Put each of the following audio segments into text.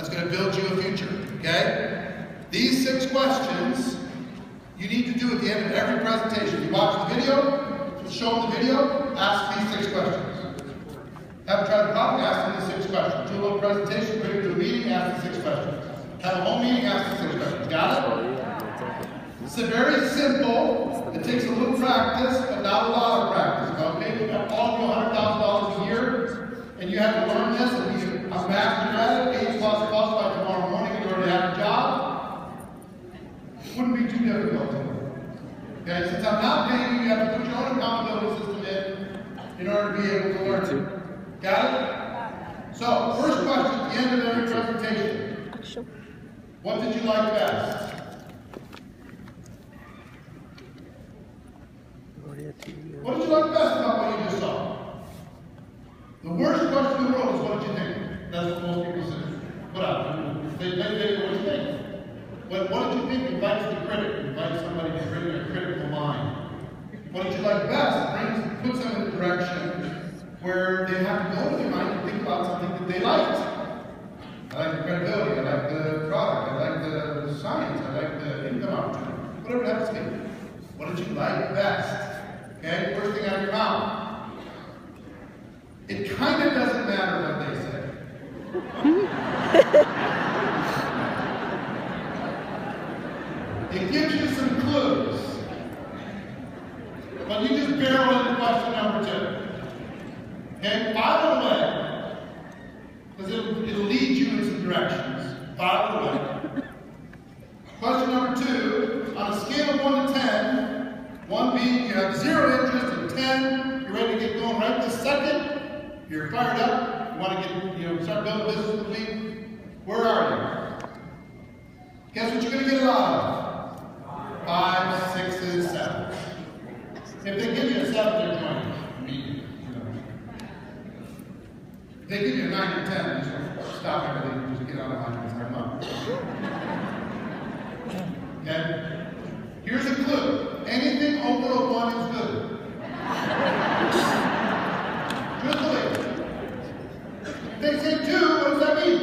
That's going to build you a future, okay? These 6 questions you need to do at the end of every presentation. You watch the video, show them the video, ask these 6 questions. Have a try the problem, ask them the 6 questions. Do a little presentation, bring it to a meeting, ask the 6 questions. Have a home meeting, ask the 6 questions. Got it? It's very simple. It takes a little practice, but not a lot of practice. Okay, you have all of you $100,000 a year, and you have to learn this, and you are master at it, A+ by tomorrow morning, and you already have a job. It wouldn't be too difficult to learn. Okay, since I'm not paying you, you have to put your own accountability system in order to be able to learn it. Got it? So, first question at the end of every presentation. What did you like best? What did you like best about what you just saw? The worst question in the world is what did you think? That's what most people say. Put out. They what did you think? What did you think invites the critic, invites somebody to bring a critical mind. What did you like best? Puts them in a direction where they have to go with their mind and think about something that they liked. I like the credibility, I like the product, I like the science, I like the income opportunity, whatever it happens to be. What did you like best? Okay, first thing out of your mouth. It kind of doesn't matter what they say. It gives you some clues. But you just barrel into question number 2. Okay, file it away. Because it'll lead you in some directions. File it away. Question number 2, on a scale of 1 to 10, 1 being you have 0 interest, and 10, you're ready to get going right this second. You're fired up. You want to get, start building a business with me. Where are you? Guess what you're going to get a lot of? 5, 6s, 7s. If they give you a 7, they're joining immediately. If they give you a 9 or 10, just stop everything and just get on the line and sign up. Okay? Here's a clue. Anything over a 1 is good. Truthfully. If they say 2, what does that mean?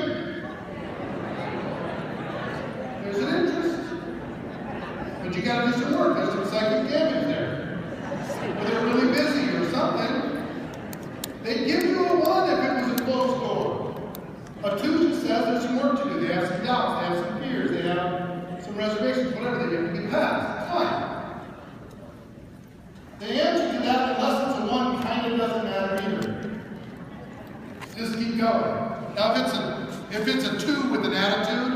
There's an interest. But you got to do some work. There's some psychic damage there. Or they're really busy or something. They give you a 1 if it was a closed door. A 2 just says there's some work to do. They have some doubts. They have some fears. They have some reservations. Whatever they have to get past. Fine. The answer to that, unless it's a 1, kind of doesn't matter either. Just keep going. Now, if it's a 2 with an attitude,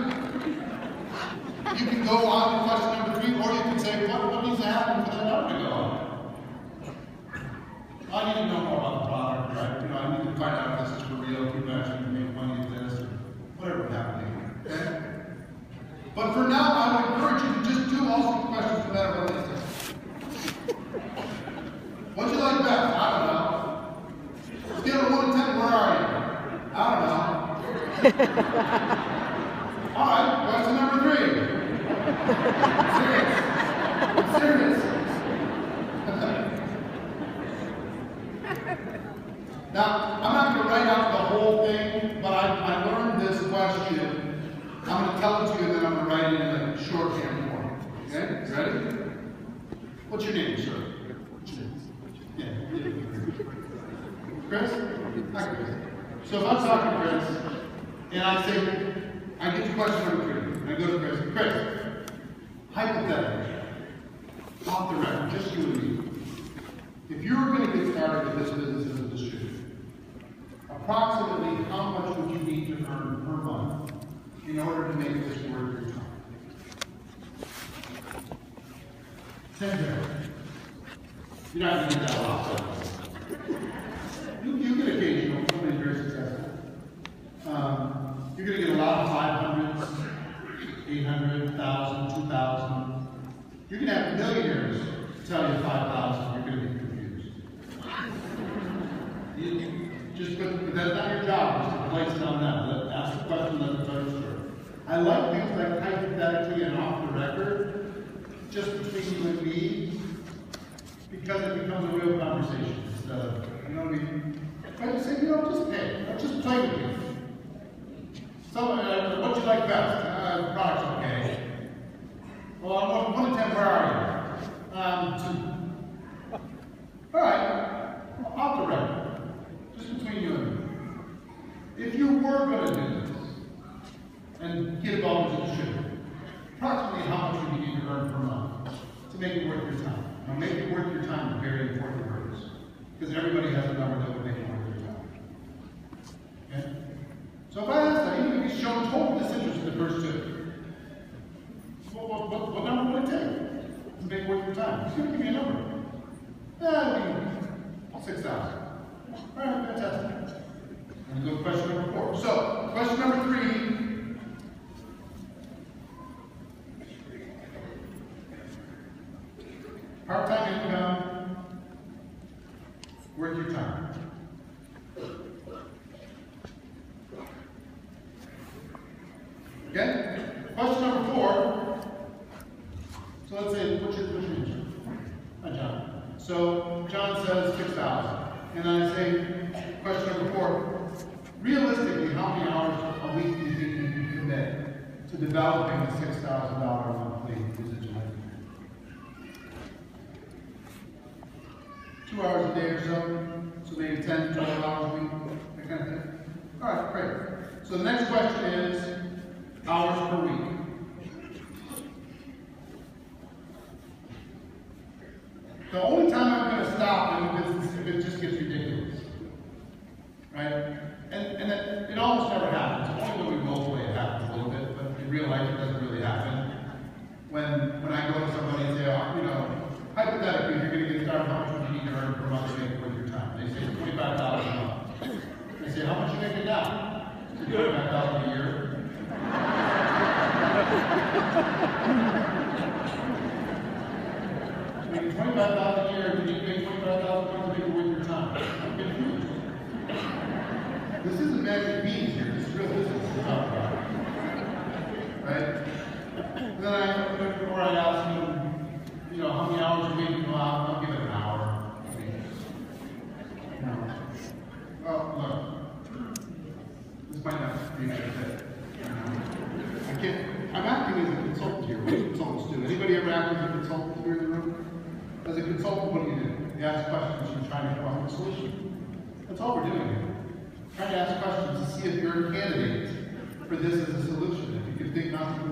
you can go on to question number 3, or you can say, what needs to happen for that number to go on? I need to know more about the product, right? I need to find out if this is for real, people actually make money at this, or whatever would happen. Okay? But for now, I would encourage you to just do all 6 questions no matter what they say. What'd you like best? I don't know. Scale of 1 to 10, where are you? I don't know. All right, question number 3. Serious. Now, I'm not going to write out the whole thing, but I learned this question. I'm going to tell it to you, and then I'm going to write it in a shorthand form. Okay? You ready? What's your name, sir? Yeah. Chris? Hi, Chris. So if I'm talking to Chris, and I say, I get to question number 3, and I go to Chris. Chris, hypothetically, off the record, just you and me, if you were going to get started with this business as a distributor, approximately how much would you need to earn per month in order to make this worth your time? 10 grand. You're not going to get that a lot. You get occasional, somebody's very successful. You're going to get a lot of 500s, 800, 1,000, 2,000. You're going to have millionaires tell you 5,000. You're going to be confused. But that's not your job. Just to place it on them. Ask the question, let the judge serve. I like things like hypothetically and off the record, just between you and me, because it becomes a real conversation. You know what I mean? I just say, just play with me. So, going to do this, and get involved as you should, approximately how much would you need to earn per month to make it worth your time? Now, make it worth your time is a very important word, because everybody has a number that would make it worth their time. Okay? So if I ask that, even if you show total disinterest in the first two, what number would it take to make it worth your time? He's going to give me a number. Yeah, it'll be 6,000. All right, fantastic. And we go to question number 4. So, question number 3. Part-time income, worth your time. Okay? Question number 4. So let's say, what's your name? Hi, John. So John says 6,000. And I say, question number 4, realistically, how many hours a week do you think you can commit to developing a $6,000 monthly residual income? 2 hours a day or so, so maybe 10, 12 hours a week, that kind of thing. All right, great. So the next question is hours per week. The only time I'm going to stop is if it just gets ridiculous, right? And it almost never happens. Only when we role-play it happens a little bit, but in real life it doesn't really happen. When I go to somebody and say, oh, you know, hypothetically, if you're going to get started, how much would you need to earn per month to make it worth your time? They say $25 a month. They say, how much are you making now? $25 a year. Making $25 a year, you need to make $25 a month to make it worth your time. I'm confused. This isn't magic beans here. This is real business to talk about. Right? And then I ask them, you know, how many hours a week? Well, I'll give it an hour. Well, look, this might not be a good fit. I'm acting as a consultant here. What do consultants do? Anybody ever act as a consultant here in the room? As a consultant, what do? You ask questions, you're trying to come up with a solution. That's all we're doing here. Trying to ask questions to see if you're a candidate for this as a solution. If you can think entrepreneurial.